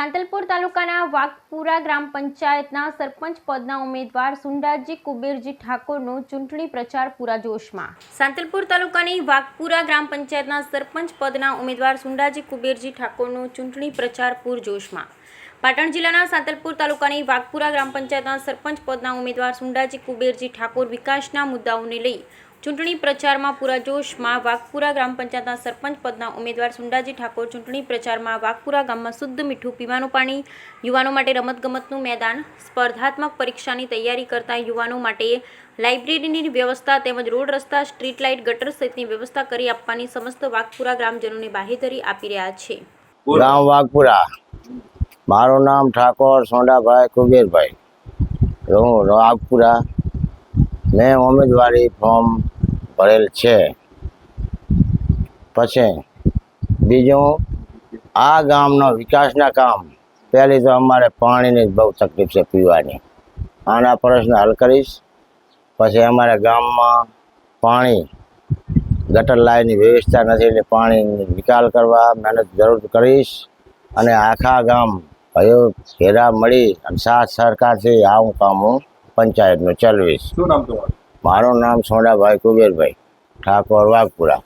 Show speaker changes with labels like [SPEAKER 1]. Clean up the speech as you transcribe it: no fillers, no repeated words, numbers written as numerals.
[SPEAKER 1] સાંતલપુર તાલુકાના વાઘપુરા ગ્રામ પંચાયતના સરપંચ પદના ઉમેદવાર સુંડાજી કુબેરજી ઠાકોરનો ચૂંટણી પ્રચાર પૂરા જોશમાં। સાંતલપુર તાલુકાની વાઘપુરા ગ્રામ પંચાયતના સરપંચ પદના ઉમેદવાર સુંડાજી કુબેરજી ઠાકોરનો ચૂંટણી પ્રચાર પૂરજોશમાં। પાટણ જિલ્લાના સાંતલપુર તાલુકાની વાઘપુરા ગ્રામ પંચાયતના સરપંચ પદના ઉમેદવાર સુંડાજી કુબેરજી ઠાકોર વિકાસના મુદ્દાઓને લઈ ચૂંટણી પ્રચારમાં પૂરા જોશમાં। વાઘપુરા ગ્રામ પંચાયતના સરપંચ પદના ઉમેદવાર સુંડાજી ઠાકોર ચૂંટણી પ્રચારમાં વાઘપુરા ગામમાં શુદ્ધ મીઠું પીવાનું પાણી, યુવાનો માટે રમતગમતનું મેદાન, સ્પર્ધાત્મક પરીક્ષાની તૈયારી કરતા યુવાનો માટે લાઇબ્રેરીની વ્યવસ્થા તેમજ રોડ રસ્તા, સ્ટ્રીટ લાઇટ, ગટર સહિતની વ્યવસ્થા કરી આપવાની સમસ્ત વાઘપુરા ગ્રામજનોને બાહેધરી આપી રહ્યા છે।
[SPEAKER 2] ગામ વાઘપુરા, મારું નામ ઠાકોર સોંડાભાઈ કુબેરભાઈ, હું વાઘપુરા। મેં ઉમેદવારી ફોર્મ ભરેલ છે। પછી બીજું, આ ગામનો વિકાસના કામ, પહેલી તો અમારે પાણીની બહુ તકલીફ છે પીવાની, આના પ્રશ્ન હલ કરીશ। પછી અમારા ગામમાં પાણી, ગટર લાઈનની વ્યવસ્થા નથી એટલે પાણીની નિકાલ કરવા મહેનત જરૂર કરીશ। અને આખા ગામ ભાઈઓ ભેરા મળી અને સાથ સરકારથી આવું કામ હું પંચાયતનું ચલાવીશ।
[SPEAKER 3] શું નામ તમારું?
[SPEAKER 2] મારું નામ સોંડાભાઈ કુબેરભાઈ ઠાકોર વાઘપુરા।